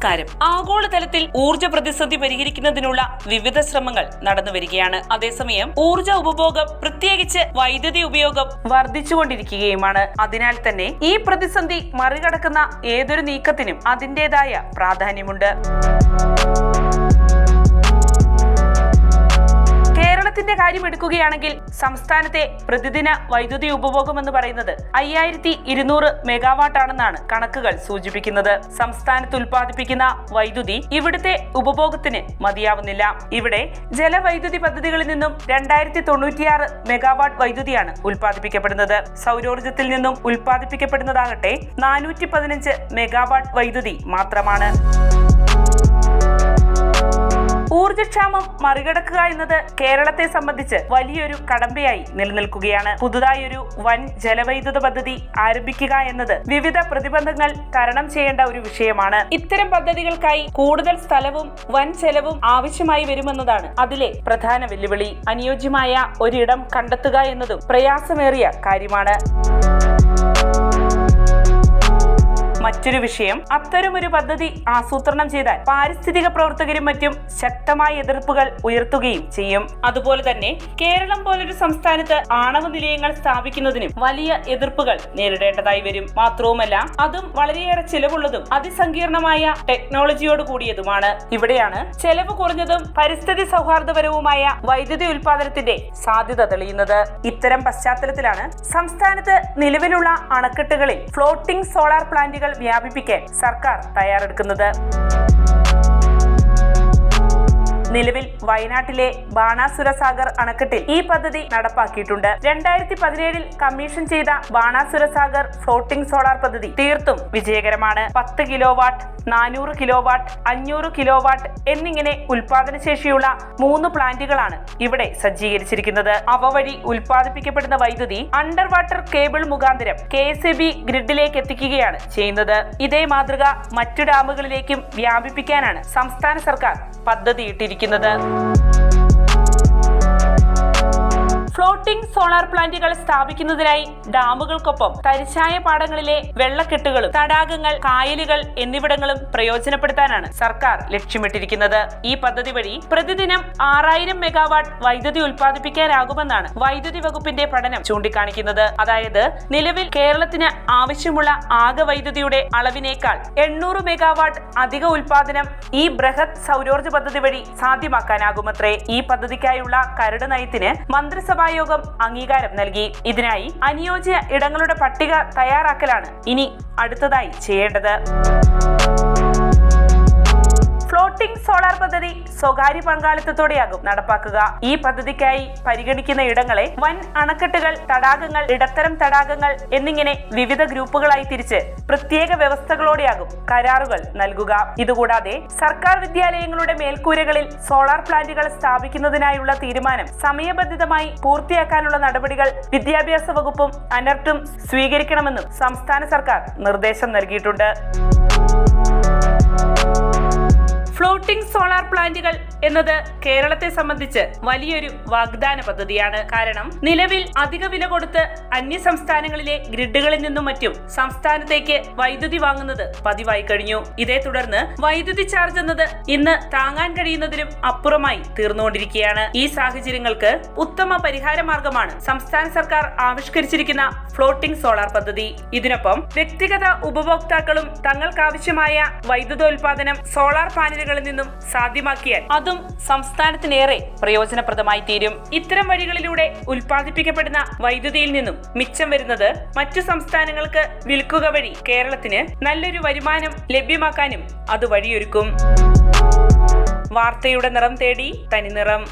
നമസ്കാരം. ആഗോളതലത്തിൽ ഊർജ്ജ പ്രതിസന്ധി പരിഹരിക്കുന്നതിനുള്ള വിവിധ ശ്രമങ്ങൾ നടന്നുവരികയാണ്. അതേസമയം ഊർജ്ജ ഉപഭോഗം, പ്രത്യേകിച്ച് വൈദ്യുതി ഉപയോഗം വർദ്ധിച്ചുകൊണ്ടിരിക്കുകയുമാണ്. അതിനാൽ തന്നെ ഈ പ്രതിസന്ധി മറികടക്കുന്ന ഏതൊരു നീക്കത്തിനും അതിന്റേതായ പ്രാധാന്യമുണ്ട്. കേരളത്തിന്റെ കാര്യം എടുക്കുകയാണെങ്കിൽ സംസ്ഥാനത്തെ പ്രതിദിന വൈദ്യുതി ഉപഭോഗം എന്ന് പറയുന്നത് 5200 മെഗാവാട്ട് ആണെന്നാണ് കണക്കുകൾ സൂചിപ്പിക്കുന്നത്. സംസ്ഥാനത്ത് ഉൽപ്പാദിപ്പിക്കുന്ന വൈദ്യുതി ഇവിടുത്തെ ഉപഭോഗത്തിന് മതിയാവുന്നില്ല. ഇവിടെ ജലവൈദ്യുതി പദ്ധതികളിൽ നിന്നും 2096 മെഗാവാട്ട് വൈദ്യുതിയാണ് ഉൽപ്പാദിപ്പിക്കപ്പെടുന്നത്. സൗരോർജ്ജത്തിൽ നിന്നും ഉൽപ്പാദിപ്പിക്കപ്പെടുന്നതാകട്ടെ 415 മെഗാവാട്ട് വൈദ്യുതി മാത്രമാണ്. ഊർജ്ജക്ഷാമം മറികടക്കുക എന്നത് കേരളത്തെ സംബന്ധിച്ച് വലിയൊരു കടമ്പയായി നിലനിൽക്കുകയാണ്. പുതുതായി ഒരു വൻ ജലവൈദ്യുത പദ്ധതി ആരംഭിക്കുക എന്നത് വിവിധ പ്രതിബന്ധങ്ങൾ തരണം ചെയ്യേണ്ട ഒരു വിഷയമാണ്. ഇത്തരം പദ്ധതികൾക്കായി കൂടുതൽ സ്ഥലവും വൻ ചെലവും ആവശ്യമായി വരുമെന്നതാണ് അതിലെ പ്രധാന വെല്ലുവിളി. അനുയോജ്യമായ ഒരിടം കണ്ടെത്തുക എന്നതും പ്രയാസമേറിയ കാര്യമാണ്. മറ്റൊരു വിഷയം, അത്തരമൊരു പദ്ധതി ആസൂത്രണം ചെയ്താൽ പാരിസ്ഥിതിക പ്രവർത്തകരും മറ്റും ശക്തമായ എതിർപ്പുകൾ ഉയർത്തുകയും ചെയ്യും. അതുപോലെ തന്നെ കേരളം പോലൊരു സംസ്ഥാനത്ത് ആണവ നിലയങ്ങൾ സ്ഥാപിക്കുന്നതിനും വലിയ എതിർപ്പുകൾ നേരിടേണ്ടതായി വരും. മാത്രവുമല്ല, അതും വളരെയേറെ ചിലവുള്ളതും അതിസങ്കീർണമായ ടെക്നോളജിയോട് കൂടിയതുമാണ്. ഇവിടെയാണ് ചെലവ് കുറഞ്ഞതും പരിസ്ഥിതി സൗഹാർദ്ദപരവുമായ വൈദ്യുതി ഉൽപാദനത്തിന്റെ സാധ്യത തെളിയുന്നത്. ഇത്തരം പശ്ചാത്തലത്തിലാണ് സംസ്ഥാനത്ത് നിലവിലുള്ള അണക്കെട്ടുകളിൽ ഫ്ലോട്ടിംഗ് സോളാർ പ്ലാന്റുകൾ വ്യാപിപ്പിക്കാൻ സർക്കാർ തയ്യാറെടുക്കുന്നത്. നിലവിൽ വയനാട്ടിലെ ബാണാസുര സാഗർ അണക്കെട്ടിൽ ഈ പദ്ധതി നടപ്പാക്കിയിട്ടുണ്ട്. 2017 കമ്മീഷൻ ചെയ്ത ബാണാസുര സാഗർ ഫ്ലോട്ടിംഗ് സോളാർ പദ്ധതി തീർത്തും വിജയകരമാണ്. 10 കിലോവാട്ട്, 400 കിലോവാട്ട്, 500 കിലോവാട്ട് എന്നിങ്ങനെ ഉൽപാദനശേഷിയുള്ള 3 പ്ലാന്റുകളാണ് ഇവിടെ സജ്ജീകരിച്ചിരിക്കുന്നത്. അവ വഴി ഉൽപ്പാദിപ്പിക്കപ്പെടുന്ന വൈദ്യുതി അണ്ടർ വാട്ടർ കേബിൾ മുഖാന്തരം KSEB ഗ്രിഡിലേക്ക് എത്തിക്കുകയാണ് ചെയ്യുന്നത്. ഇതേ മാതൃക മറ്റു ഡാമുകളിലേക്കും വ്യാപിപ്പിക്കാനാണ് സംസ്ഥാന സർക്കാർ പദ്ധതിയിട്ടിരിക്കുന്നത്. ഫ്ലോട്ടിംഗ് സോളാർ പ്ലാന്റുകൾ സ്ഥാപിക്കുന്നതിനായി ഡാമുകൾക്കൊപ്പം തരിശായ പാടങ്ങളിലെ വെള്ളക്കെട്ടുകളും തടാകങ്ങൾ, കായലുകൾ എന്നിവിടങ്ങളും പ്രയോജനപ്പെടുത്താനാണ് സർക്കാർ ലക്ഷ്യമിട്ടിരിക്കുന്നത്. ഈ പദ്ധതി വഴി പ്രതിദിനം 6000 മെഗാവാട്ട് വൈദ്യുതി ഉൽപ്പാദിപ്പിക്കാനാകുമെന്നാണ് വൈദ്യുതി വകുപ്പിന്റെ പഠനം ചൂണ്ടിക്കാണിക്കുന്നത്. അതായത് നിലവിൽ കേരളത്തിന് ആവശ്യമുള്ള ആകെ വൈദ്യുതിയുടെ അളവിനേക്കാൾ 800 മെഗാവാട്ട് അധിക ഉൽപാദനം ഈ ബൃഹത് സൗരോർജ്ജ പദ്ധതി വഴി സാധ്യമാക്കാനാകുമത്രേ. ഈ പദ്ധതിക്കായുള്ള കരട് നയത്തിന് മന്ത്രിസഭ യോഗം അംഗീകാരം നൽകി. ഇതിനായി അനുയോജ്യ ഇടങ്ങളുടെ പട്ടിക തയ്യാറാക്കലാണ് ഇനി അടുത്തതായി ചെയ്യേണ്ടത്. ഫ്ലോട്ടിംഗ് സോളാർ പദ്ധതി സ്വകാര്യ പങ്കാളിത്തത്തോടെയാകും നടപ്പാക്കുക. ഈ പദ്ധതിക്കായി പരിഗണിക്കുന്ന ഇടങ്ങളെ വൻ അണക്കെട്ടുകൾ, തടാകങ്ങൾ, ഇടത്തരം തടാകങ്ങൾ എന്നിങ്ങനെ വിവിധ ഗ്രൂപ്പുകളായി തിരിച്ച് പ്രത്യേക വ്യവസ്ഥകളോടെയാകും കരാറുകൾ നൽകുക. ഇതുകൂടാതെ സർക്കാർ വിദ്യാലയങ്ങളുടെ മേൽക്കൂരകളിൽ സോളാർ പ്ലാന്റുകൾ സ്ഥാപിക്കുന്നതിനായുള്ള തീരുമാനം സമയബന്ധിതമായി പൂർത്തിയാക്കാനുള്ള നടപടികൾ വിദ്യാഭ്യാസ വകുപ്പും അനർട്ടും സ്വീകരിക്കണമെന്നും സംസ്ഥാന സർക്കാർ നിർദ്ദേശം നൽകിയിട്ടുണ്ട്. ഫ്ലോട്ടിംഗ് സോളാർ പ്ലാന്റുകൾ എന്നത് കേരളത്തെ സംബന്ധിച്ച് വലിയൊരു വാഗ്ദാന പദ്ധതിയാണ്. കാരണം നിലവിൽ അധിക വില കൊടുത്ത് അന്യ സംസ്ഥാനങ്ങളിലെ ഗ്രിഡുകളിൽ നിന്നും മറ്റും സംസ്ഥാനത്തേക്ക് വൈദ്യുതി വാങ്ങുന്നത് പതിവായി കഴിഞ്ഞു. ഇതേ തുടർന്ന് വൈദ്യുതി ചാർജ് എന്നത് ഇന്ന് താങ്ങാൻ കഴിയുന്നതിനും അപ്പുറമായി തീർന്നുകൊണ്ടിരിക്കുകയാണ്. ഈ സാഹചര്യങ്ങൾക്ക് ഉത്തമ പരിഹാര മാർഗമാണ് സംസ്ഥാന സർക്കാർ ആവിഷ്കരിച്ചിരിക്കുന്ന ഫ്ലോട്ടിംഗ് സോളാർ പദ്ധതി. ഇതിനൊപ്പം വ്യക്തിഗത ഉപഭോക്താക്കളും തങ്ങൾക്കാവശ്യമായ വൈദ്യുതോൽപാദനം സോളാർ പാനലുകളിൽ നിന്നും സാധ്യമാക്കിയാൽ അതും സംസ്ഥാനത്തിനേറെ പ്രയോജനപ്രദമായി തീരും. ഇത്തരം വഴികളിലൂടെ ഉൽപ്പാദിപ്പിക്കപ്പെടുന്ന വൈദ്യുതിയിൽ നിന്നും മിച്ചം വരുന്നത് മറ്റു സംസ്ഥാനങ്ങൾക്ക് വിൽക്കുക വഴി കേരളത്തിന് നല്ലൊരു വരുമാനം ലഭ്യമാക്കാനും അത് വഴിയൊരുക്കും. വാർത്തയുടെ നിറം തേടി തനിനിറം.